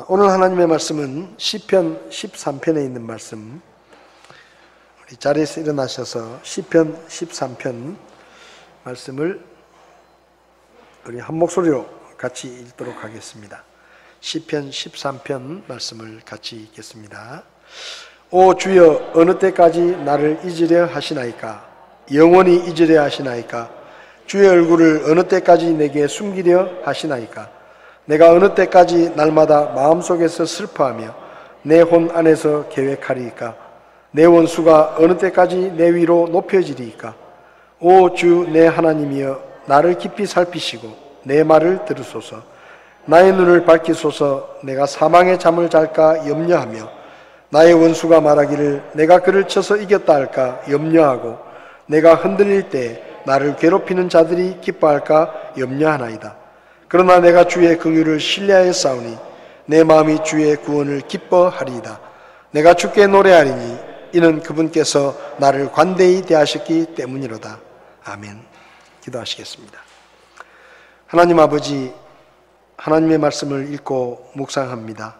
오늘 하나님의 말씀은 시편 13편에 있는 말씀, 우리 자리에서 일어나셔서 시편 13편 말씀을 우리 한 목소리로 같이 읽도록 하겠습니다. 시편 13편 말씀을 같이 읽겠습니다. 오 주여, 어느 때까지 나를 잊으려 하시나이까? 영원히 잊으려 하시나이까? 주의 얼굴을 어느 때까지 내게 숨기려 하시나이까? 내가 어느 때까지 날마다 마음속에서 슬퍼하며 내 혼 안에서 계획하리이까? 내 원수가 어느 때까지 내 위로 높여지리이까? 오 주 내 하나님이여, 나를 깊이 살피시고 내 말을 들으소서. 나의 눈을 밝히소서. 내가 사망의 잠을 잘까 염려하며 나의 원수가 말하기를 내가 그를 쳐서 이겼다 할까 염려하고 내가 흔들릴 때 나를 괴롭히는 자들이 기뻐할까 염려하나이다. 그러나 내가 주의 긍휼을 신뢰하여 싸우니 내 마음이 주의 구원을 기뻐하리이다. 내가 주께 노래하리니 이는 그분께서 나를 관대히 대하셨기 때문이로다. 아멘. 기도하시겠습니다. 하나님 아버지, 하나님의 말씀을 읽고 묵상합니다.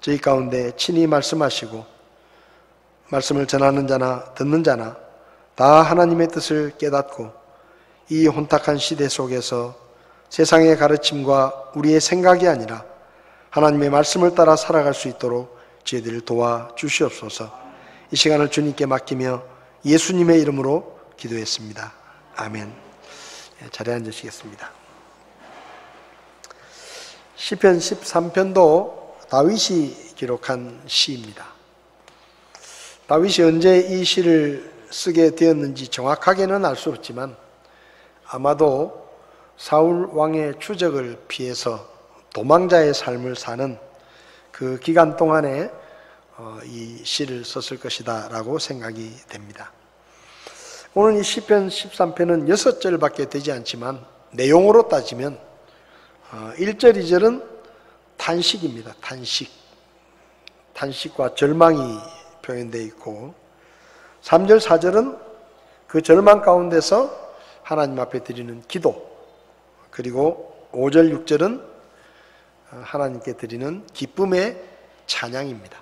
저희 가운데 친히 말씀하시고 말씀을 전하는 자나 듣는 자나 다 하나님의 뜻을 깨닫고 이 혼탁한 시대 속에서 세상의 가르침과 우리의 생각이 아니라 하나님의 말씀을 따라 살아갈 수 있도록 저희들을 도와주시옵소서. 이 시간을 주님께 맡기며 예수님의 이름으로 기도했습니다. 아멘. 자리에 앉으시겠습니다. 시편 13편도 다윗이 기록한 시입니다. 다윗이 언제 이 시를 쓰게 되었는지 정확하게는 알 수 없지만 아마도 사울 왕의 추적을 피해서 도망자의 삶을 사는 그 기간 동안에 이 시를 썼을 것이다 라고 생각이 됩니다. 오늘 이 시편 13편은 6절밖에 되지 않지만 내용으로 따지면 1절, 2절은 탄식입니다. 탄식과 절망이 표현되어 있고 3절, 4절은 그 절망 가운데서 하나님 앞에 드리는 기도, 그리고 5절, 6절은 하나님께 드리는 기쁨의 찬양입니다.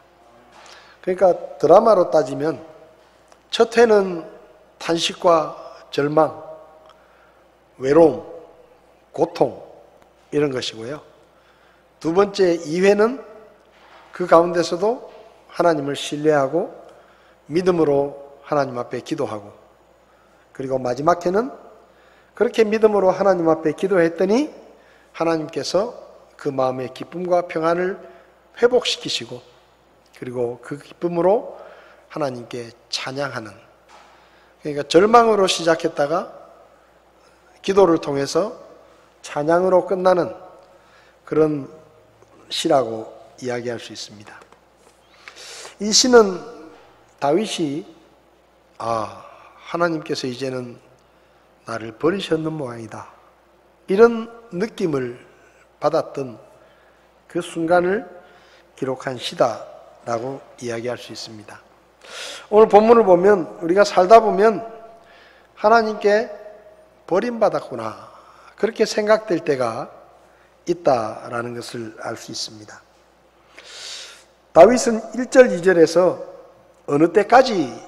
그러니까 드라마로 따지면 첫 회는 탄식과 절망, 외로움, 고통 이런 것이고요. 두 번째 2회는 그 가운데서도 하나님을 신뢰하고 믿음으로 하나님 앞에 기도하고, 그리고 마지막 회는 그렇게 믿음으로 하나님 앞에 기도했더니 하나님께서 그 마음의 기쁨과 평안을 회복시키시고 그리고 그 기쁨으로 하나님께 찬양하는, 그러니까 절망으로 시작했다가 기도를 통해서 찬양으로 끝나는 그런 시라고 이야기할 수 있습니다. 이 시는 다윗이 하나님께서 이제는 나를 버리셨는 모양이다, 이런 느낌을 받았던 그 순간을 기록한 시다라고 이야기할 수 있습니다. 오늘 본문을 보면 우리가 살다 보면 하나님께 버림받았구나, 그렇게 생각될 때가 있다라는 것을 알 수 있습니다. 다윗은 1절, 2절에서 어느 때까지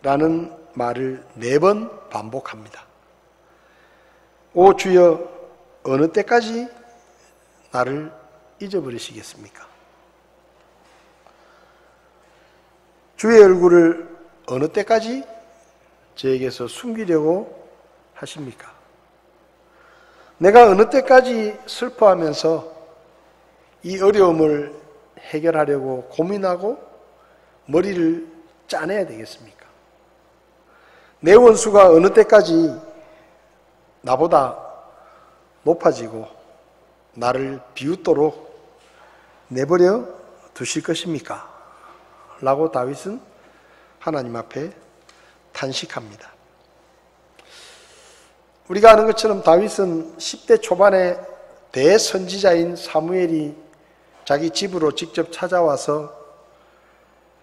라는 말을 4번 반복합니다. 오 주여, 어느 때까지 나를 잊어버리시겠습니까? 주의 얼굴을 어느 때까지 저에게서 숨기려고 하십니까? 내가 어느 때까지 슬퍼하면서 이 어려움을 해결하려고 고민하고 머리를 짜내야 되겠습니까? 내 원수가 어느 때까지 나보다 높아지고 나를 비웃도록 내버려 두실 것입니까? 라고 다윗은 하나님 앞에 탄식합니다. 우리가 아는 것처럼 다윗은 10대 초반에 대선지자인 사무엘이 자기 집으로 직접 찾아와서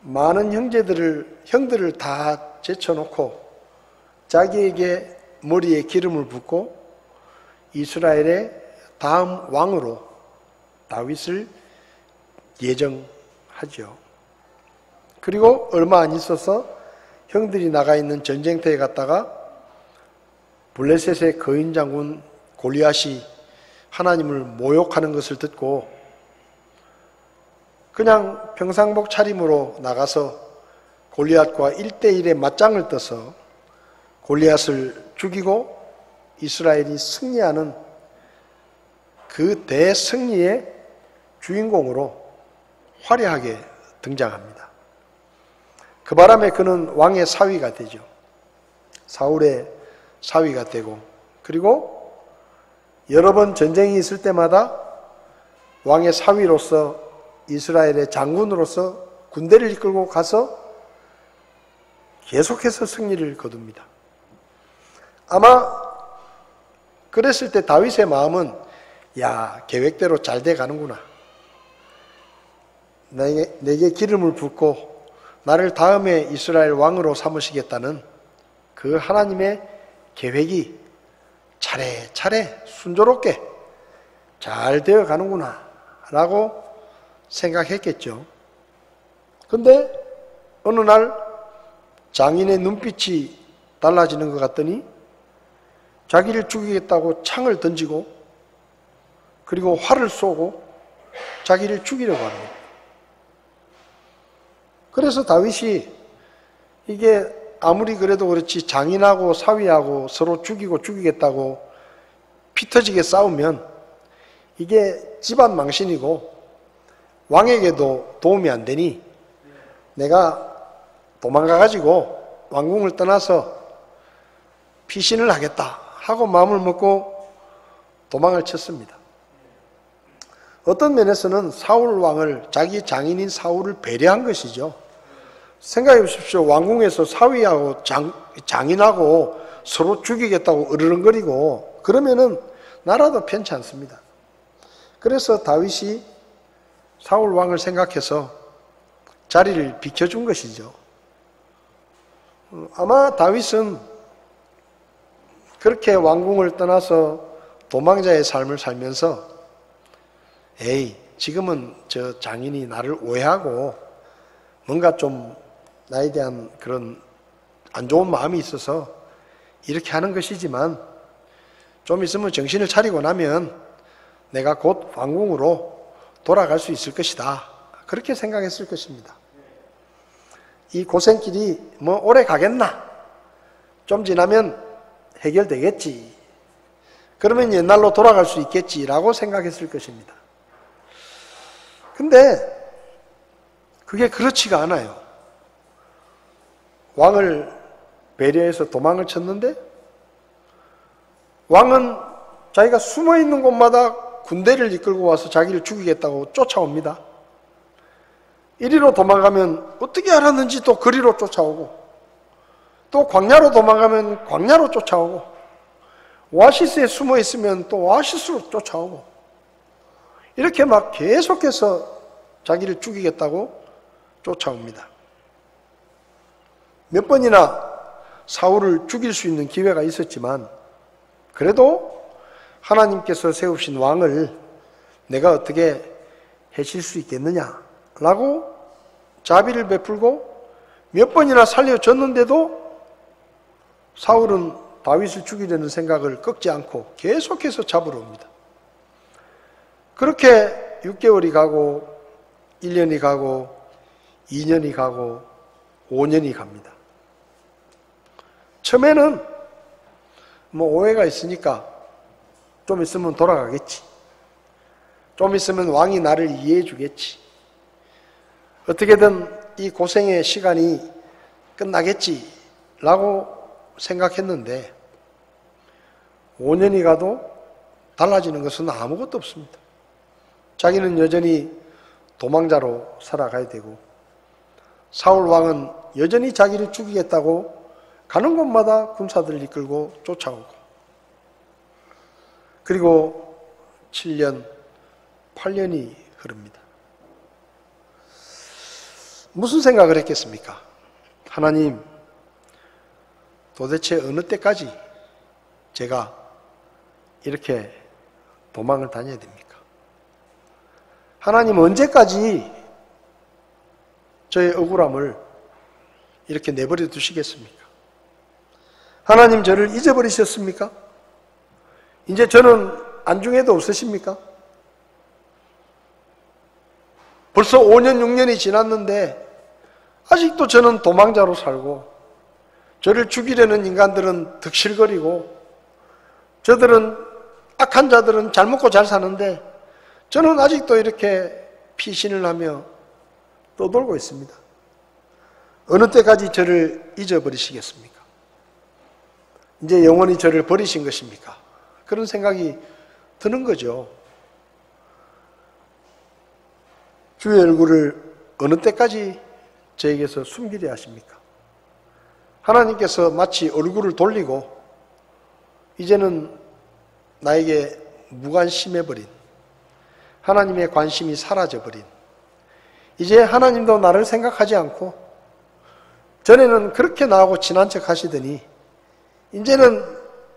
많은 형들을 다 제쳐놓고 자기에게 머리에 기름을 붓고 이스라엘의 다음 왕으로 다윗을 예정하죠. 그리고 얼마 안 있어서 형들이 나가 있는 전쟁터에 갔다가 블레셋의 거인 장군 골리앗이 하나님을 모욕하는 것을 듣고 그냥 평상복 차림으로 나가서 골리앗과 1대1의 맞짱을 떠서 골리앗을 죽이고 이스라엘이 승리하는 그 대승리의 주인공으로 화려하게 등장합니다. 그 바람에 그는 왕의 사위가 되죠. 사울의 사위가 되고, 그리고 여러 번 전쟁이 있을 때마다 왕의 사위로서 이스라엘의 장군으로서 군대를 이끌고 가서 계속해서 승리를 거둡니다. 아마 그랬을 때 다윗의 마음은 야, 계획대로 잘 돼 가는구나. 내게 기름을 붓고 나를 다음에 이스라엘 왕으로 삼으시겠다는 그 하나님의 계획이 차례차례 순조롭게 잘 되어 가는구나 라고 생각했겠죠. 근데 어느 날 장인의 눈빛이 달라지는 것 같더니 자기를 죽이겠다고 창을 던지고 그리고 활을 쏘고 자기를 죽이려고 합니다. 그래서 다윗이 이게 아무리 그래도 그렇지 장인하고 사위하고 서로 죽이고 죽이겠다고 피 터지게 싸우면 이게 집안 망신이고 왕에게도 도움이 안 되니 내가 도망가가지고 왕궁을 떠나서 피신을 하겠다 하고 마음을 먹고 도망을 쳤습니다. 어떤 면에서는 사울 왕을, 자기 장인인 사울을 배려한 것이죠. 생각해 보십시오. 왕궁에서 사위하고 장인하고 서로 죽이겠다고 으르렁거리고 그러면은 나라도 편치 않습니다. 그래서 다윗이 사울 왕을 생각해서 자리를 비켜준 것이죠. 아마 다윗은 그렇게 왕궁을 떠나서 도망자의 삶을 살면서 에이, 지금은 저 장인이 나를 오해하고 뭔가 좀 나에 대한 그런 안 좋은 마음이 있어서 이렇게 하는 것이지만 좀 있으면 정신을 차리고 나면 내가 곧 왕궁으로 돌아갈 수 있을 것이다. 그렇게 생각했을 것입니다. 이 고생길이 뭐 오래 가겠나? 좀 지나면 해결되겠지. 그러면 옛날로 돌아갈 수 있겠지라고 생각했을 것입니다. 근데 그게 그렇지가 않아요. 왕을 배려해서 도망을 쳤는데 왕은 자기가 숨어있는 곳마다 군대를 이끌고 와서 자기를 죽이겠다고 쫓아옵니다. 이리로 도망가면 어떻게 알았는지 또 그리로 쫓아오고 또 광야로 도망가면 광야로 쫓아오고 오아시스에 숨어있으면 또 오아시스로 쫓아오고 이렇게 막 계속해서 자기를 죽이겠다고 쫓아옵니다. 몇 번이나 사울을 죽일 수 있는 기회가 있었지만 그래도 하나님께서 세우신 왕을 내가 어떻게 해칠 수 있겠느냐라고 자비를 베풀고 몇 번이나 살려줬는데도 사울은 다윗을 죽이려는 생각을 꺾지 않고 계속해서 잡으러 옵니다. 그렇게 6개월이 가고 1년이 가고 2년이 가고 5년이 갑니다. 처음에는 뭐 오해가 있으니까 좀 있으면 돌아가겠지. 좀 있으면 왕이 나를 이해해 주겠지. 어떻게든 이 고생의 시간이 끝나겠지 라고 생각했는데 5년이 가도 달라지는 것은 아무것도 없습니다. 자기는 여전히 도망자로 살아가야 되고 사울 왕은 여전히 자기를 죽이겠다고 가는 곳마다 군사들을 이끌고 쫓아오고 그리고 7년, 8년이 흐릅니다. 무슨 생각을 했겠습니까? 하나님, 도대체 어느 때까지 제가 이렇게 도망을 다녀야 됩니까? 하나님 언제까지 저의 억울함을 이렇게 내버려 두시겠습니까? 하나님 저를 잊어버리셨습니까? 이제 저는 안중에도 없으십니까? 벌써 5년, 6년이 지났는데 아직도 저는 도망자로 살고 저를 죽이려는 인간들은 득실거리고 저들은 악한 자들은 잘 먹고 잘 사는데 저는 아직도 이렇게 피신을 하며 떠돌고 있습니다. 어느 때까지 저를 잊어버리시겠습니까? 이제 영원히 저를 버리신 것입니까? 그런 생각이 드는 거죠. 주의 얼굴을 어느 때까지 저에게서 숨기려 하십니까? 하나님께서 마치 얼굴을 돌리고 이제는 나에게 무관심해버린, 하나님의 관심이 사라져버린, 이제 하나님도 나를 생각하지 않고 전에는 그렇게 나하고 친한 척 하시더니 이제는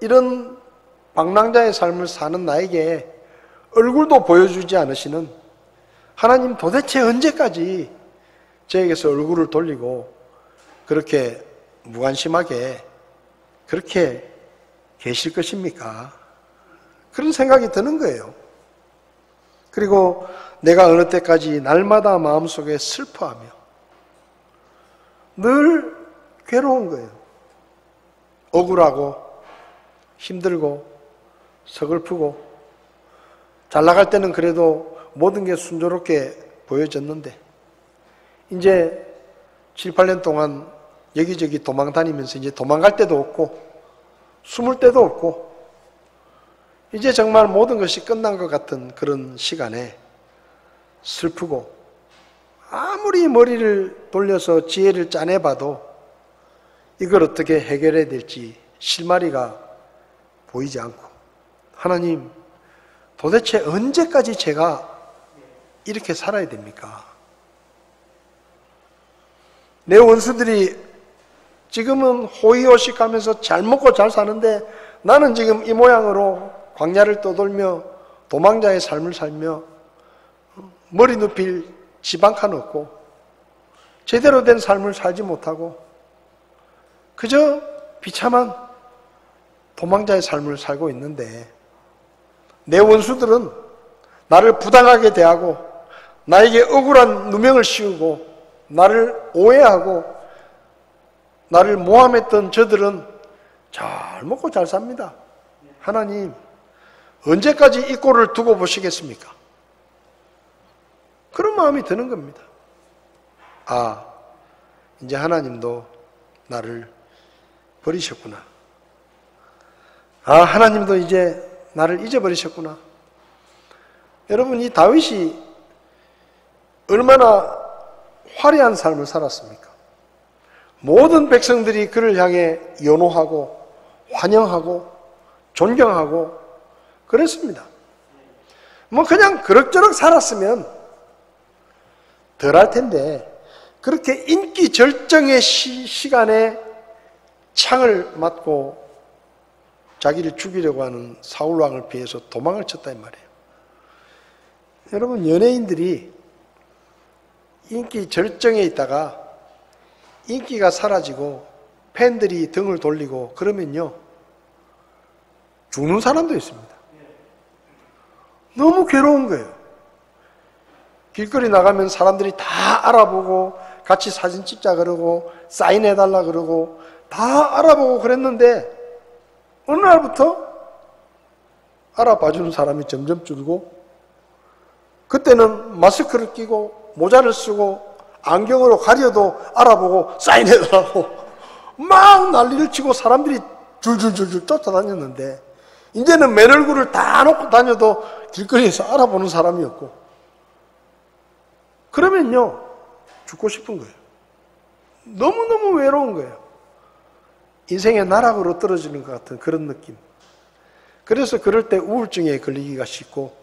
이런 방랑자의 삶을 사는 나에게 얼굴도 보여주지 않으시는 하나님, 도대체 언제까지 저에게서 얼굴을 돌리고 그렇게 무관심하게 그렇게 계실 것입니까? 그런 생각이 드는 거예요. 그리고 내가 어느 때까지 날마다 마음속에 슬퍼하며 늘 괴로운 거예요. 억울하고 힘들고 서글프고 잘 나갈 때는 그래도 모든 게 순조롭게 보여졌는데 이제 7, 8년 동안 여기저기 도망 다니면서 이제 도망갈 데도 없고 숨을 데도 없고 이제 정말 모든 것이 끝난 것 같은 그런 시간에 슬프고 아무리 머리를 돌려서 지혜를 짜내봐도 이걸 어떻게 해결해야 될지 실마리가 보이지 않고 하나님, 도대체 언제까지 제가 이렇게 살아야 됩니까? 내 원수들이 지금은 호의호식하면서 잘 먹고 잘 사는데 나는 지금 이 모양으로 광야를 떠돌며 도망자의 삶을 살며 머리 눕힐 집 한 칸 없고 제대로 된 삶을 살지 못하고 그저 비참한 도망자의 삶을 살고 있는데 내 원수들은 나를 부당하게 대하고 나에게 억울한 누명을 씌우고 나를 오해하고 나를 모함했던 저들은 잘 먹고 잘 삽니다. 하나님, 언제까지 이 꼴을 두고 보시겠습니까? 그런 마음이 드는 겁니다. 아, 이제 하나님도 나를 버리셨구나. 아, 하나님도 이제 나를 잊어버리셨구나. 여러분, 이 다윗이 얼마나 화려한 삶을 살았습니까? 모든 백성들이 그를 향해 연호하고 환영하고 존경하고 그랬습니다. 뭐 그냥 그럭저럭 살았으면 덜할 텐데 그렇게 인기 절정의 시간에 창을 맞고 자기를 죽이려고 하는 사울왕을 피해서 도망을 쳤다 이 말이에요. 여러분, 연예인들이 인기 절정에 있다가 인기가 사라지고 팬들이 등을 돌리고 그러면요 죽는 사람도 있습니다. 너무 괴로운 거예요. 길거리 나가면 사람들이 다 알아보고 같이 사진 찍자 그러고 사인해달라 그러고 다 알아보고 그랬는데 어느 날부터 알아봐주는 사람이 점점 줄고 그때는 마스크를 끼고 모자를 쓰고 안경으로 가려도 알아보고 사인해달라고 막 난리를 치고 사람들이 줄줄줄줄 쫓아다녔는데 이제는 맨 얼굴을 다 놓고 다녀도 길거리에서 알아보는 사람이 없고 그러면요 죽고 싶은 거예요. 너무너무 외로운 거예요. 인생의 나락으로 떨어지는 것 같은 그런 느낌. 그래서 그럴 때 우울증에 걸리기가 쉽고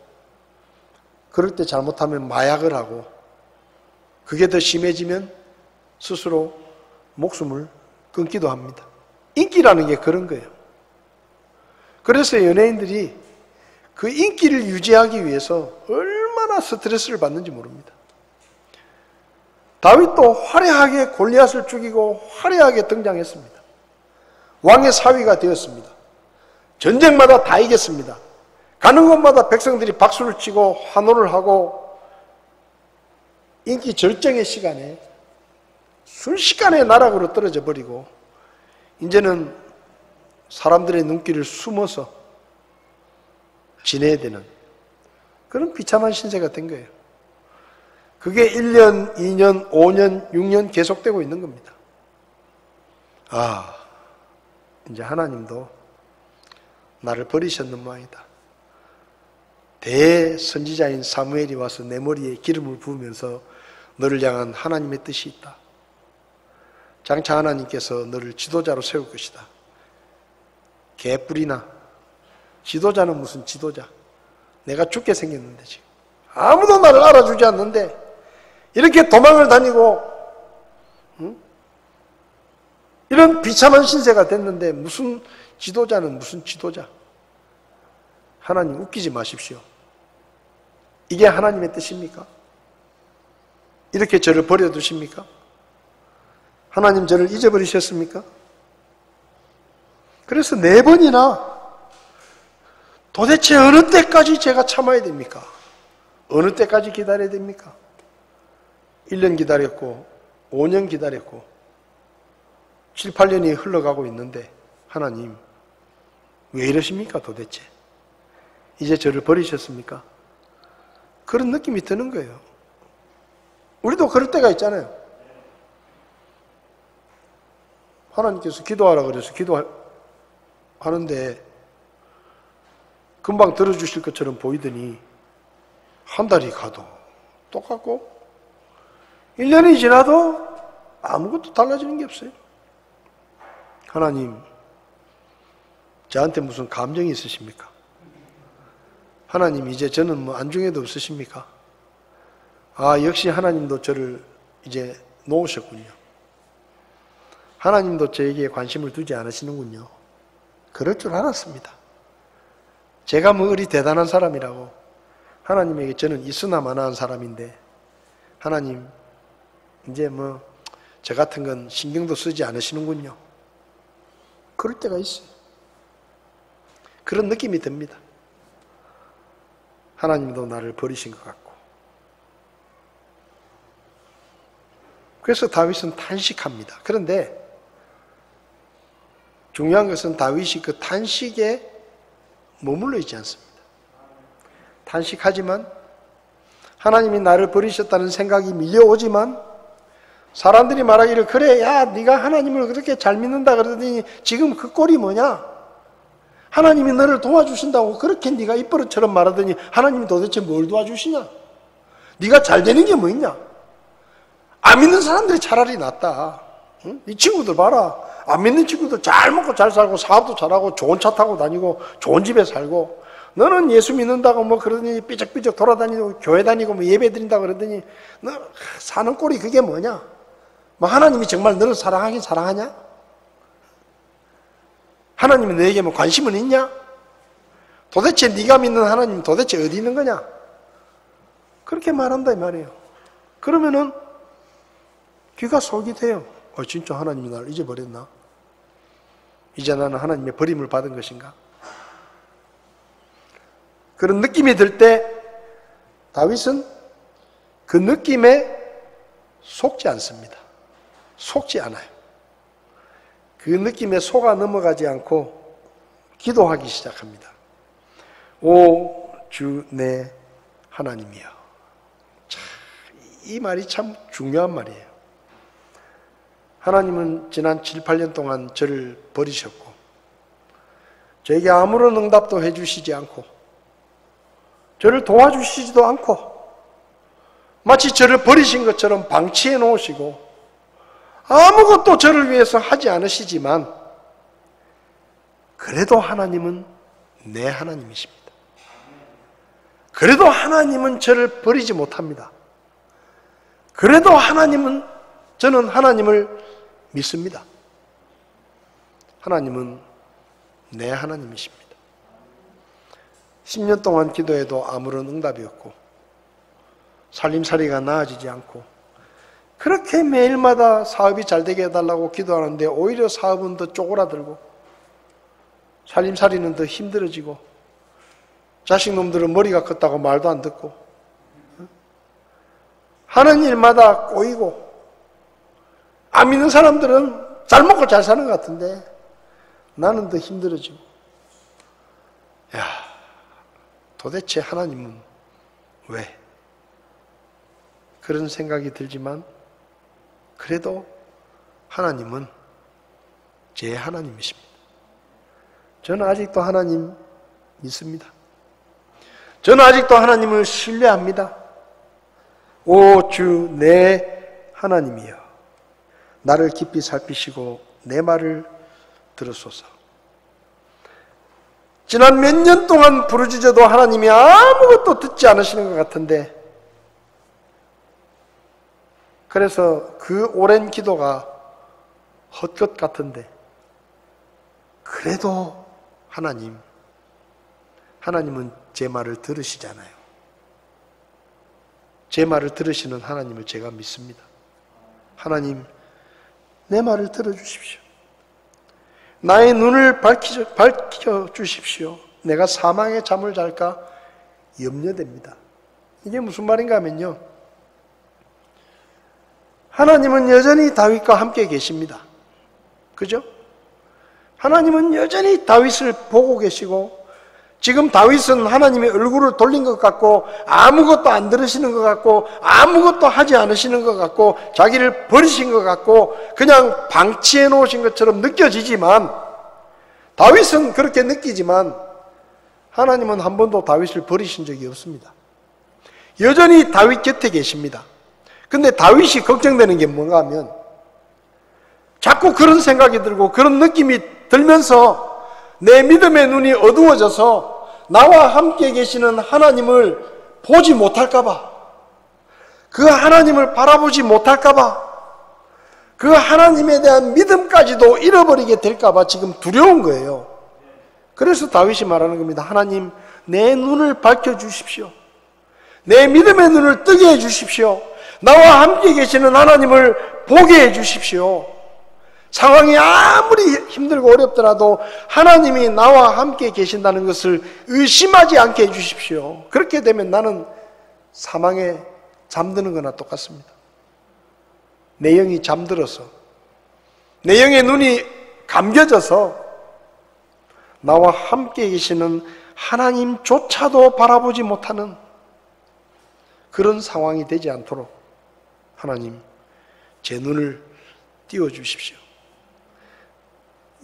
그럴 때 잘못하면 마약을 하고 그게 더 심해지면 스스로 목숨을 끊기도 합니다. 인기라는 게 그런 거예요. 그래서 연예인들이 그 인기를 유지하기 위해서 얼마나 얼마나 스트레스를 받는지 모릅니다. 다윗도 화려하게 골리앗을 죽이고 화려하게 등장했습니다. 왕의 사위가 되었습니다. 전쟁마다 다 이겼습니다. 가는 곳마다 백성들이 박수를 치고 환호를 하고 인기 절정의 시간에 순식간에 나락으로 떨어져 버리고 이제는 사람들의 눈길을 숨어서 지내야 되는 그런 비참한 신세가 된 거예요. 그게 1년, 2년, 5년, 6년 계속되고 있는 겁니다. 이제 하나님도 나를 버리셨는 모양이다. 대선지자인 사무엘이 와서 내 머리에 기름을 부으면서 너를 향한 하나님의 뜻이 있다. 장차 하나님께서 너를 지도자로 세울 것이다. 개뿔이나 지도자는 무슨 지도자? 내가 죽게 생겼는데 지금 아무도 나를 알아주지 않는데 이렇게 도망을 다니고 이런 비참한 신세가 됐는데 무슨 지도자는 무슨 지도자? 하나님 웃기지 마십시오. 이게 하나님의 뜻입니까? 이렇게 저를 버려두십니까? 하나님 저를 잊어버리셨습니까? 그래서 4번이나 도대체 어느 때까지 제가 참아야 됩니까? 어느 때까지 기다려야 됩니까? 1년 기다렸고 5년 기다렸고 7, 8년이 흘러가고 있는데 하나님 왜 이러십니까 도대체? 이제 저를 버리셨습니까? 그런 느낌이 드는 거예요. 우리도 그럴 때가 있잖아요. 하나님께서 기도하라 그래서 기도하는데 금방 들어주실 것처럼 보이더니 한 달이 가도 똑같고 1년이 지나도 아무것도 달라지는 게 없어요. 하나님 저한테 무슨 감정이 있으십니까? 하나님 이제 저는 뭐 안중에도 없으십니까? 역시 하나님도 저를 이제 놓으셨군요. 하나님도 저에게 관심을 두지 않으시는군요. 그럴 줄 알았습니다. 제가 뭐 그리 대단한 사람이라고 하나님에게 저는 있으나 마나한 사람인데 하나님 이제 뭐 저 같은 건 신경도 쓰지 않으시는군요. 그럴 때가 있어요. 그런 느낌이 듭니다. 하나님도 나를 버리신 것 같고. 그래서 다윗은 탄식합니다. 그런데 중요한 것은 다윗이 그 탄식에 머물러 있지 않습니다. 탄식하지만 하나님이 나를 버리셨다는 생각이 밀려오지만 사람들이 말하기를 그래 야 네가 하나님을 그렇게 잘 믿는다 그러더니 지금 그 꼴이 뭐냐? 하나님이 너를 도와주신다고 그렇게 네가 입버릇처럼 말하더니 하나님이 도대체 뭘 도와주시냐? 네가 잘 되는 게 뭐 있냐? 안 믿는 사람들이 차라리 낫다. 응? 이 친구들 봐라. 안 믿는 친구들 잘 먹고 잘 살고 사업도 잘하고 좋은 차 타고 다니고 좋은 집에 살고 너는 예수 믿는다고 뭐 그러더니 삐적삐적 돌아다니고 교회 다니고 뭐 예배 드린다고 그러더니 너 사는 꼴이 그게 뭐냐? 뭐 하나님이 정말 너를 사랑하긴 사랑하냐? 하나님이 너에게 뭐 관심은 있냐? 도대체 네가 믿는 하나님 도대체 어디 있는 거냐? 그렇게 말한다 이 말이에요. 그러면은 귀가 솔깃해요. 진짜 하나님이 나를 잊어버렸나? 이제 나는 하나님의 버림을 받은 것인가? 그런 느낌이 들 때 다윗은 그 느낌에 속지 않습니다. 속지 않아요. 그 느낌에 속아 넘어가지 않고 기도하기 시작합니다. 오 주 내 하나님이여. 이 말이 참 중요한 말이에요. 하나님은 지난 7, 8년 동안 저를 버리셨고 저에게 아무런 응답도 해주시지 않고 저를 도와주시지도 않고 마치 저를 버리신 것처럼 방치해 놓으시고 아무것도 저를 위해서 하지 않으시지만 그래도 하나님은 내 하나님이십니다. 그래도 하나님은 저를 버리지 못합니다. 그래도 저는 하나님을 믿습니다. 하나님은 내 하나님이십니다. 10년 동안 기도해도 아무런 응답이 없고 살림살이가 나아지지 않고 그렇게 매일마다 사업이 잘 되게 해달라고 기도하는데 오히려 사업은 더 쪼그라들고 살림살이는 더 힘들어지고 자식놈들은 머리가 컸다고 말도 안 듣고 하는 일마다 꼬이고 안 믿는 사람들은 잘 먹고 잘 사는 것 같은데 나는 더 힘들어지고 야, 도대체 하나님은 왜? 그런 생각이 들지만 그래도 하나님은 제 하나님이십니다. 저는 아직도 하나님 믿습니다. 저는 아직도 하나님을 신뢰합니다. 오 주 내 하나님이여 나를 깊이 살피시고 내 말을 들으소서. 지난 몇 년 동안 부르짖어도 하나님이 아무것도 듣지 않으시는 것 같은데 그래서 그 오랜 기도가 헛것 같은데 그래도 하나님은 제 말을 들으시잖아요. 제 말을 들으시는 하나님을 제가 믿습니다. 하나님, 내 말을 들어주십시오. 나의 눈을 밝혀주십시오. 내가 사망의 잠을 잘까 염려됩니다. 이게 무슨 말인가 하면요. 하나님은 여전히 다윗과 함께 계십니다. 그죠? 하나님은 여전히 다윗을 보고 계시고 지금 다윗은 하나님의 얼굴을 돌린 것 같고 아무것도 안 들으시는 것 같고 아무것도 하지 않으시는 것 같고 자기를 버리신 것 같고 그냥 방치해 놓으신 것처럼 느껴지지만 다윗은 그렇게 느끼지만 하나님은 한 번도 다윗을 버리신 적이 없습니다. 여전히 다윗 곁에 계십니다. 근데 다윗이 걱정되는 게 뭔가 하면 자꾸 그런 생각이 들고 그런 느낌이 들면서 내 믿음의 눈이 어두워져서 나와 함께 계시는 하나님을 보지 못할까봐, 그 하나님을 바라보지 못할까봐, 그 하나님에 대한 믿음까지도 잃어버리게 될까봐 지금 두려운 거예요. 그래서 다윗이 말하는 겁니다. 하나님, 내 눈을 밝혀주십시오. 내 믿음의 눈을 뜨게 해주십시오. 나와 함께 계시는 하나님을 보게 해주십시오. 상황이 아무리 힘들고 어렵더라도 하나님이 나와 함께 계신다는 것을 의심하지 않게 해주십시오. 그렇게 되면 나는 사망에 잠드는 거나 똑같습니다. 내 영이 잠들어서 내 영의 눈이 감겨져서 나와 함께 계시는 하나님조차도 바라보지 못하는 그런 상황이 되지 않도록 하나님, 제 눈을 띄워주십시오.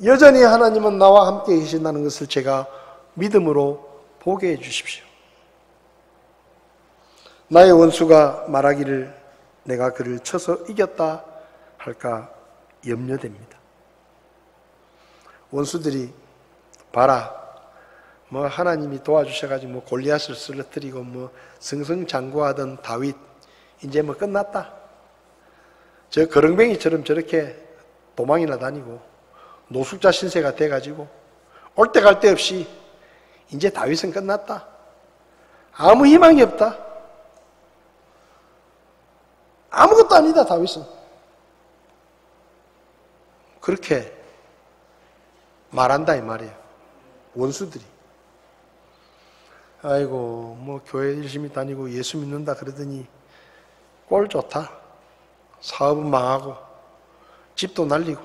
여전히 하나님은 나와 함께 계신다는 것을 제가 믿음으로 보게 해주십시오. 나의 원수가 말하기를 내가 그를 쳐서 이겼다 할까 염려됩니다. 원수들이 봐라, 뭐 하나님이 도와주셔가지고 골리앗을 쓰러뜨리고 승승장구하던 다윗 이제 끝났다. 저 거렁뱅이처럼 저렇게 도망이나 다니고 노숙자 신세가 돼가지고 올 때 갈 데 없이 이제 다윗은 끝났다. 아무 희망이 없다. 아무것도 아니다, 다윗은. 그렇게 말한다 이 말이에요. 원수들이. 아이고 교회 열심히 다니고 예수 믿는다 그러더니 꼴 좋다. 사업은 망하고 집도 날리고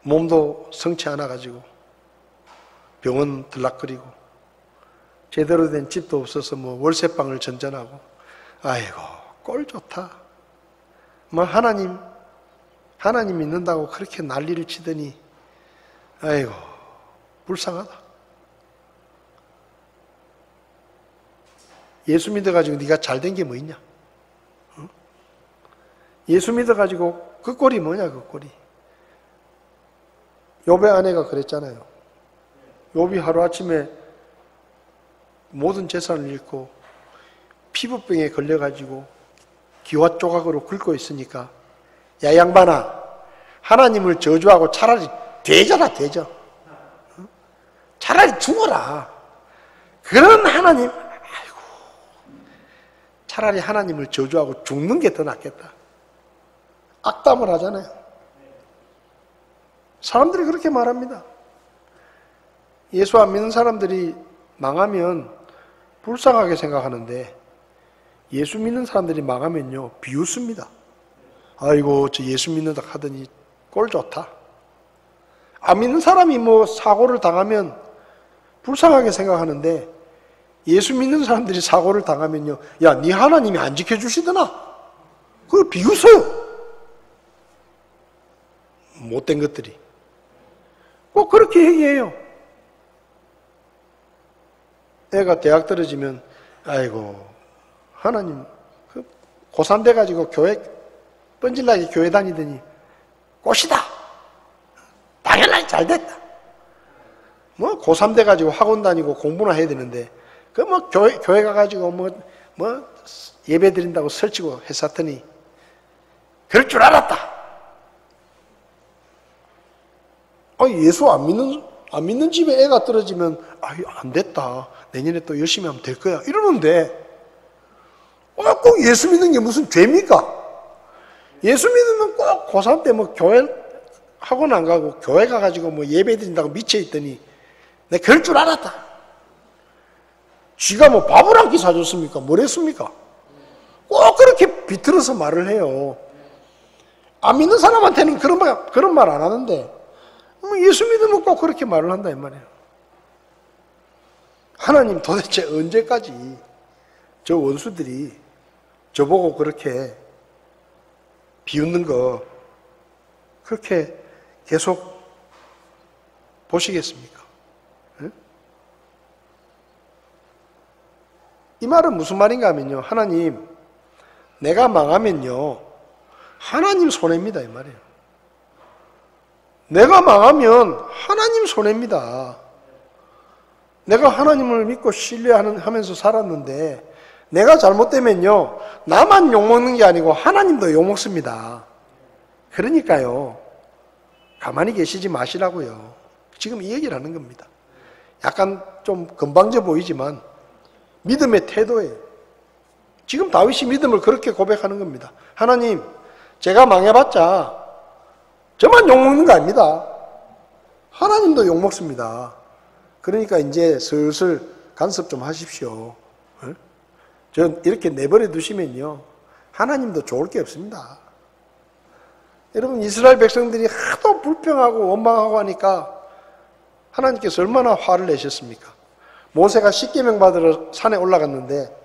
몸도 성치 않아가지고 병원 들락거리고 제대로 된 집도 없어서 월세방을 전전하고 아이고 꼴 좋다. 하나님 믿는다고 그렇게 난리를 치더니 아이고 불쌍하다. 예수 믿어가지고 네가 잘된 게 뭐 있냐? 응? 예수 믿어가지고 그 꼴이 뭐냐 그 꼴이. 욥의 아내가 그랬잖아요. 욥이 하루아침에 모든 재산을 잃고 피부병에 걸려가지고 기와 조각으로 긁고 있으니까 야 양반아, 하나님을 저주하고 차라리 되져라 되져. 차라리 죽어라. 그런 하나님, 아이고 차라리 하나님을 저주하고 죽는 게 더 낫겠다. 악담을 하잖아요. 사람들이 그렇게 말합니다. 예수 안 믿는 사람들이 망하면 불쌍하게 생각하는데 예수 믿는 사람들이 망하면요 비웃습니다. 아이고 저 예수 믿는다 하더니 꼴 좋다. 안 믿는 사람이 뭐 사고를 당하면 불쌍하게 생각하는데 예수 믿는 사람들이 사고를 당하면요 야 네 하나님이 안 지켜주시더나 그걸 비웃어요. 못된 것들이 꼭 그렇게 얘기해요. 애가 대학 떨어지면 아이고 하나님 고3 돼가지고 교회 뻔질나게 교회 다니더니 꽃이다. 당연하게 잘 됐다. 뭐 고3 돼가지고 학원 다니고 공부나 해야 되는데 그 뭐 교회 가가지고 뭐 예배 드린다고 설치고 했었더니 그럴 줄 알았다. 예수 안 믿는 집에 애가 떨어지면 안 됐다. 내년에 또 열심히 하면 될 거야. 이러는데 꼭 예수 믿는 게 무슨 죄입니까? 예수 믿으면 꼭 고3 때 뭐 교회 학원 안 가고 교회 가가지고 뭐 예배 드린다고 미쳐 있더니 내가 그럴 줄 알았다. 쥐가 뭐 밥을 한 끼 사줬습니까? 뭘 했습니까? 꼭 그렇게 비틀어서 말을 해요. 안 믿는 사람한테는 그런 말 안 하는데 예수 믿으면 꼭 그렇게 말을 한다 이 말이에요. 하나님 도대체 언제까지 저 원수들이 저보고 그렇게 비웃는 거 그렇게 계속 보시겠습니까? 응? 이 말은 무슨 말인가 하면요 하나님 내가 망하면요 하나님 손해입니다 이 말이에요. 내가 망하면 하나님 손해입니다. 내가 하나님을 믿고 신뢰하면서 살았는데 내가 잘못되면요 나만 욕먹는 게 아니고 하나님도 욕먹습니다. 그러니까요 가만히 계시지 마시라고요. 지금 이 얘기를 하는 겁니다. 약간 좀 건방져 보이지만 믿음의 태도예요. 지금 다윗이 믿음을 그렇게 고백하는 겁니다. 하나님 제가 망해봤자 저만 욕먹는 거 아닙니다. 하나님도 욕먹습니다. 그러니까 이제 슬슬 간섭 좀 하십시오. 전 이렇게 내버려 두시면요 하나님도 좋을 게 없습니다. 여러분 이스라엘 백성들이 하도 불평하고 원망하고 하니까 하나님께서 얼마나 화를 내셨습니까? 모세가 십계명 받으러 산에 올라갔는데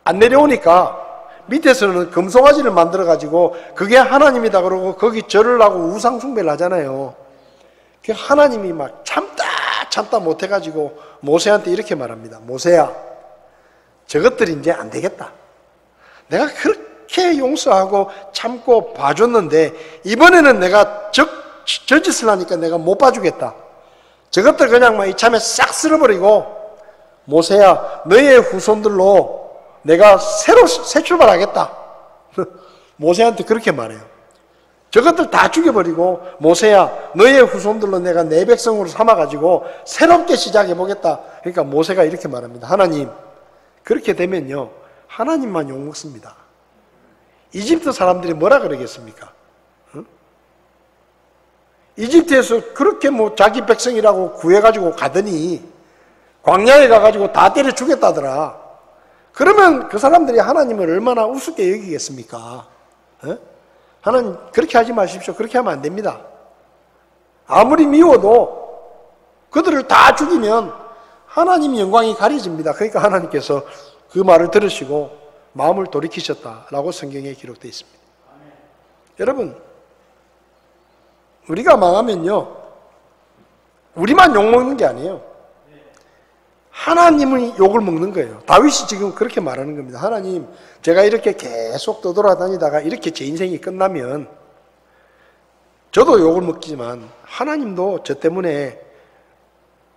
안 내려오니까 밑에서는 금송아지를 만들어가지고 그게 하나님이다 그러고 거기 절을 하고 우상 숭배를 하잖아요. 그 하나님이 막 참다 못해가지고 모세한테 이렇게 말합니다. 모세야 저것들이 이제 안 되겠다. 내가 그렇게 용서하고 참고 봐줬는데 이번에는 내가 저 짓을 하니까 내가 못 봐주겠다. 저것들 그냥 막 이참에 싹 쓸어버리고 모세야 너의 후손들로 내가 새 출발하겠다. 모세한테 그렇게 말해요. 저것들 다 죽여버리고 모세야 너의 후손들로 내가 내 백성으로 삼아가지고 새롭게 시작해보겠다. 그러니까 모세가 이렇게 말합니다. 하나님 그렇게 되면요 하나님만 욕먹습니다. 이집트 사람들이 뭐라 그러겠습니까? 응? 이집트에서 그렇게 뭐 자기 백성이라고 구해가지고 가더니 광야에 가가지고 다 때려 죽였다더라. 그러면 그 사람들이 하나님을 얼마나 우습게 여기겠습니까? 하나님 그렇게 하지 마십시오. 그렇게 하면 안 됩니다. 아무리 미워도 그들을 다 죽이면 하나님 영광이 가려집니다. 그러니까 하나님께서 그 말을 들으시고 마음을 돌이키셨다라고 성경에 기록되어 있습니다. 여러분 우리가 망하면요 우리만 욕먹는 게 아니에요. 하나님은 욕을 먹는 거예요. 다윗이 지금 그렇게 말하는 겁니다. 하나님 제가 이렇게 계속 떠돌아다니다가 이렇게 제 인생이 끝나면 저도 욕을 먹지만 하나님도 저 때문에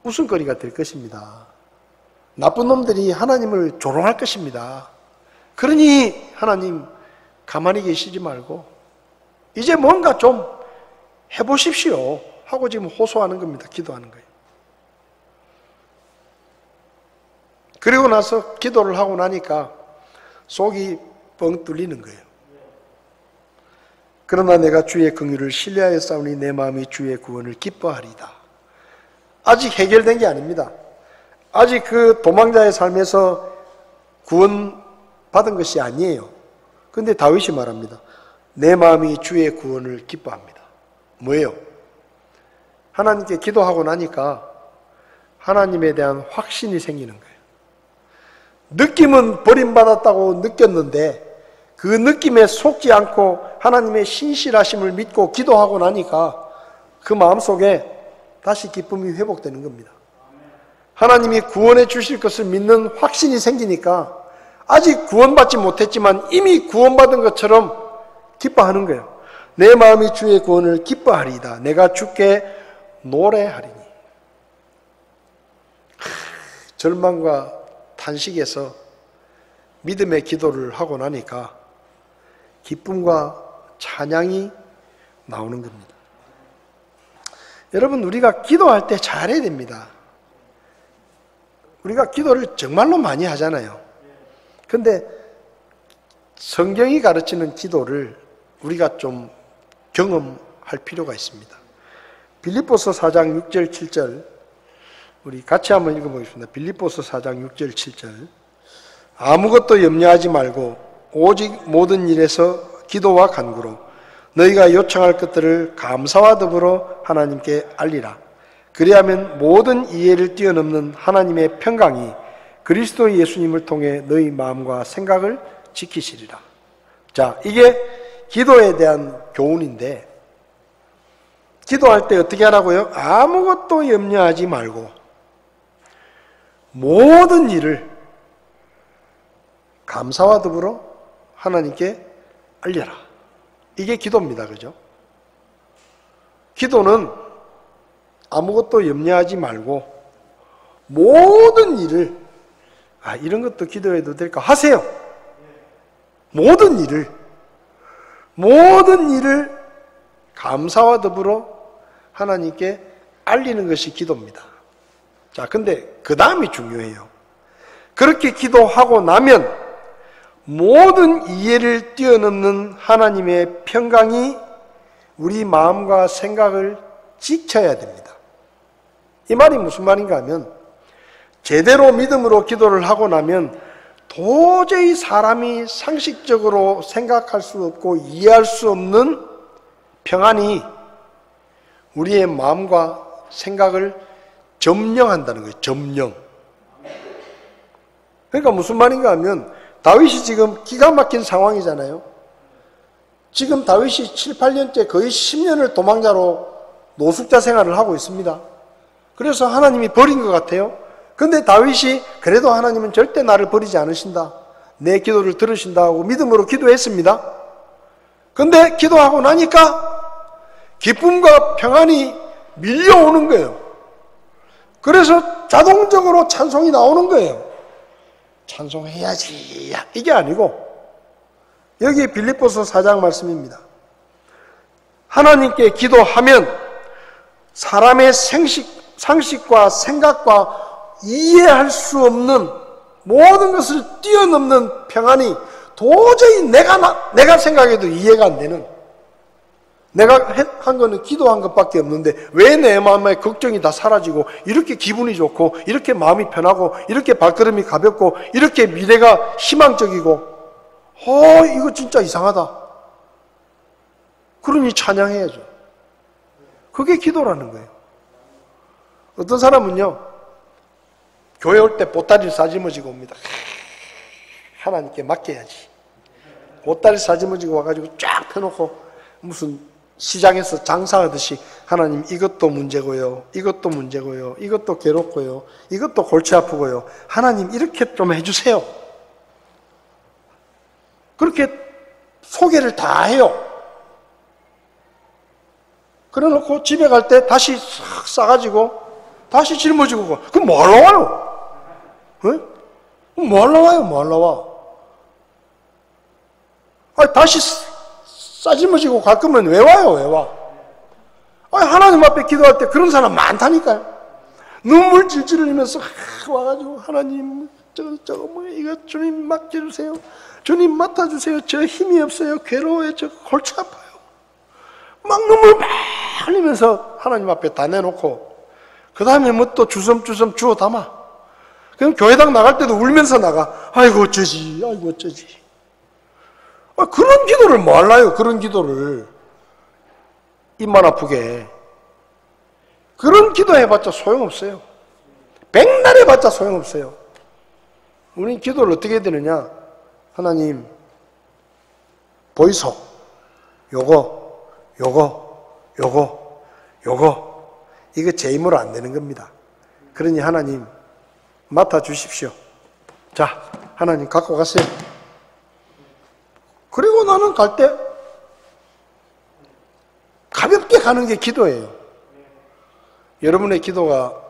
웃음거리가 될 것입니다. 나쁜 놈들이 하나님을 조롱할 것입니다. 그러니 하나님 가만히 계시지 말고 이제 뭔가 좀 해보십시오 하고 지금 호소하는 겁니다. 기도하는 거예요. 그리고 나서 기도를 하고 나니까 속이 뻥 뚫리는 거예요. 그러나 내가 주의 긍휼을 신뢰하여 싸우니 내 마음이 주의 구원을 기뻐하리이다. 아직 해결된 게 아닙니다. 아직 그 도망자의 삶에서 구원받은 것이 아니에요. 그런데 다윗이 말합니다. 내 마음이 주의 구원을 기뻐합니다. 뭐예요? 하나님께 기도하고 나니까 하나님에 대한 확신이 생기는 거예요. 느낌은 버림받았다고 느꼈는데 그 느낌에 속지 않고 하나님의 신실하심을 믿고 기도하고 나니까 그 마음속에 다시 기쁨이 회복되는 겁니다. 하나님이 구원해 주실 것을 믿는 확신이 생기니까 아직 구원받지 못했지만 이미 구원받은 것처럼 기뻐하는 거예요. 내 마음이 주의 구원을 기뻐하리이다. 내가 주께 노래하리니. 절망과 탄식에서 믿음의 기도를 하고 나니까 기쁨과 찬양이 나오는 겁니다. 여러분, 우리가 기도할 때 잘해야 됩니다. 우리가 기도를 정말로 많이 하잖아요. 그런데 성경이 가르치는 기도를 우리가 좀 경험할 필요가 있습니다. 빌립보서 4장 6절 7절 우리 같이 한번 읽어보겠습니다. 빌립보서 4장 6절 7절 아무것도 염려하지 말고 오직 모든 일에서 기도와 간구로 너희가 요청할 것들을 감사와 더불어 하나님께 알리라. 그리하면 모든 이해를 뛰어넘는 하나님의 평강이 그리스도 예수님을 통해 너희 마음과 생각을 지키시리라. 자, 이게 기도에 대한 교훈인데 기도할 때 어떻게 하라고요? 아무것도 염려하지 말고 모든 일을 감사와 더불어 하나님께 알려라. 이게 기도입니다. 그죠? 기도는 아무것도 염려하지 말고 모든 일을 이런 것도 기도해도 될까? 하세요. 모든 일을 감사와 더불어 하나님께 알리는 것이 기도입니다. 자, 근데 그 다음이 중요해요. 그렇게 기도하고 나면 모든 이해를 뛰어넘는 하나님의 평강이 우리 마음과 생각을 지켜야 됩니다. 이 말이 무슨 말인가 하면 제대로 믿음으로 기도를 하고 나면 도저히 사람이 상식적으로 생각할 수 없고 이해할 수 없는 평안이 우리의 마음과 생각을 점령한다는 거예요. 점령. 그러니까 무슨 말인가 하면 다윗이 지금 기가 막힌 상황이잖아요. 지금 다윗이 7, 8년째 거의 10년을 도망자로 노숙자 생활을 하고 있습니다. 그래서 하나님이 버린 것 같아요. 근데 다윗이 그래도 하나님은 절대 나를 버리지 않으신다. 내 기도를 들으신다고 믿음으로 기도했습니다. 근데 기도하고 나니까 기쁨과 평안이 밀려오는 거예요. 그래서 자동적으로 찬송이 나오는 거예요. 찬송해야지. 이게 아니고 여기 빌립보서 4장 말씀입니다. 하나님께 기도하면 사람의 상식과 생각과 이해할 수 없는 모든 것을 뛰어넘는 평안이 도저히 내가 생각해도 이해가 안 되는, 내가 한 거는 기도한 것밖에 없는데 왜 내 마음에 걱정이 다 사라지고 이렇게 기분이 좋고 이렇게 마음이 편하고 이렇게 발걸음이 가볍고 이렇게 미래가 희망적이고 이거 진짜 이상하다. 그러니 찬양해야죠. 그게 기도라는 거예요. 어떤 사람은요, 교회 올 때 보따리를 싸지머지고 옵니다. 하나님께 맡겨야지. 보따리 싸지머지고 와가지고 쫙 펴놓고 무슨 시장에서 장사하듯이 하나님 이것도 문제고요, 이것도 문제고요, 이것도 괴롭고요, 이것도 골치 아프고요, 하나님 이렇게 좀 해주세요. 그렇게 소개를 다 해요. 그래 놓고 집에 갈 때 다시 싹 싸가지고 다시 짊어지고 가. 그럼 뭐 하러 와요? 뭐 하러 와요? 뭐 하러 와? 다시 싸짐어지고 갈 거면 왜 와요? 왜 와? 하나님 앞에 기도할 때 그런 사람 많다니까요. 눈물 질질 흘리면서 와가지고 하나님 저거 뭐 이거 주님 맡겨주세요. 주님 맡아주세요. 저 힘이 없어요. 괴로워요. 저 골치 아파요. 막 눈물 막 흘리면서 하나님 앞에 다 내놓고 그 다음에 뭐 또 주섬주섬 주워 담아. 그럼 교회당 나갈 때도 울면서 나가. 아이고 어쩌지, 아이고 어쩌지. 그런 기도를 뭐 할라요? 그런 기도를 입만 아프게. 그런 기도 해봤자 소용없어요. 백날 해봤자 소용없어요. 우리는 기도를 어떻게 해야 되느냐? 하나님 보이소. 요거 이거 제 힘으로 안 되는 겁니다. 그러니 하나님 맡아주십시오. 자, 하나님 갖고 가세요. 그리고 나는 갈 때 가볍게 가는 게 기도예요. 여러분의 기도가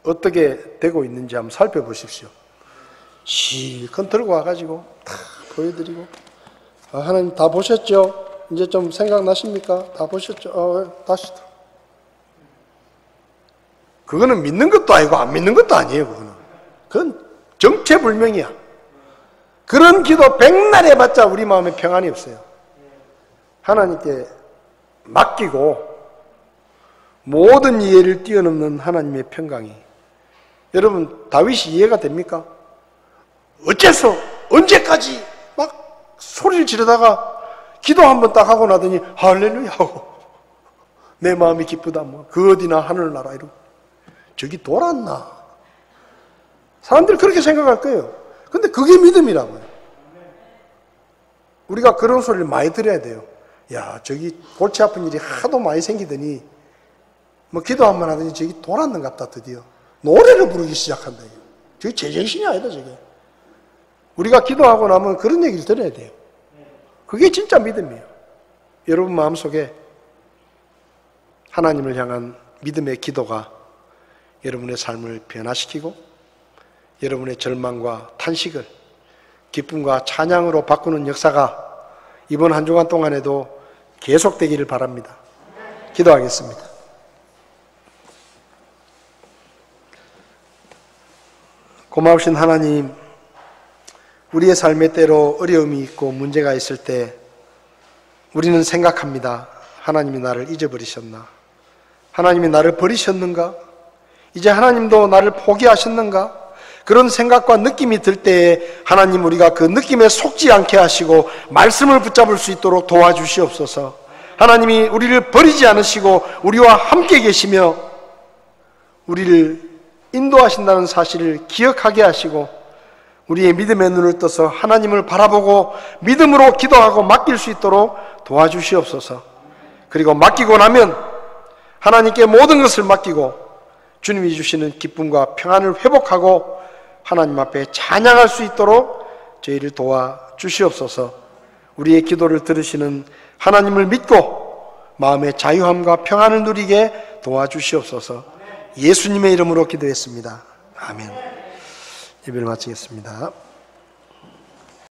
어떻게 되고 있는지 한번 살펴보십시오. 실컷 들고 와가지고 다 보여드리고. 하나님 다 보셨죠? 이제 좀 생각나십니까? 다 보셨죠? 다시. 그거는 믿는 것도 아니고 안 믿는 것도 아니에요. 그건 정체불명이야. 그런 기도 백날 해봤자 우리 마음에 평안이 없어요. 하나님께 맡기고 모든 이해를 뛰어넘는 하나님의 평강이. 여러분 다윗이 이해가 됩니까? 어째서 언제까지 막 소리를 지르다가 기도 한번 딱 하고 나더니 할렐루야 하고 내 마음이 기쁘다 뭐 그 어디나 하늘나라 이러고 저기 돌았나? 사람들이 그렇게 생각할 거예요. 근데 그게 믿음이라고요. 우리가 그런 소리를 많이 들어야 돼요. 야, 저기 골치 아픈 일이 하도 많이 생기더니 뭐 기도 한번 하더니 저기 돌았는갑다 드디어. 노래를 부르기 시작한다. 저게 제정신이 아니다 저게. 우리가 기도하고 나면 그런 얘기를 들어야 돼요. 그게 진짜 믿음이에요. 여러분 마음속에 하나님을 향한 믿음의 기도가 여러분의 삶을 변화시키고 여러분의 절망과 탄식을 기쁨과 찬양으로 바꾸는 역사가 이번 한 주간 동안에도 계속되기를 바랍니다. 기도하겠습니다. 고마우신 하나님, 우리의 삶의 때로 어려움이 있고 문제가 있을 때 우리는 생각합니다. 하나님이 나를 잊어버리셨나? 하나님이 나를 버리셨는가? 이제 하나님도 나를 포기하셨는가? 그런 생각과 느낌이 들 때에 하나님 우리가 그 느낌에 속지 않게 하시고 말씀을 붙잡을 수 있도록 도와주시옵소서. 하나님이 우리를 버리지 않으시고 우리와 함께 계시며 우리를 인도하신다는 사실을 기억하게 하시고 우리의 믿음의 눈을 떠서 하나님을 바라보고 믿음으로 기도하고 맡길 수 있도록 도와주시옵소서. 그리고 맡기고 나면 하나님께 모든 것을 맡기고 주님이 주시는 기쁨과 평안을 회복하고 하나님 앞에 찬양할 수 있도록 저희를 도와주시옵소서. 우리의 기도를 들으시는 하나님을 믿고 마음의 자유함과 평안을 누리게 도와주시옵소서. 예수님의 이름으로 기도했습니다. 아멘. 예배를 마치겠습니다.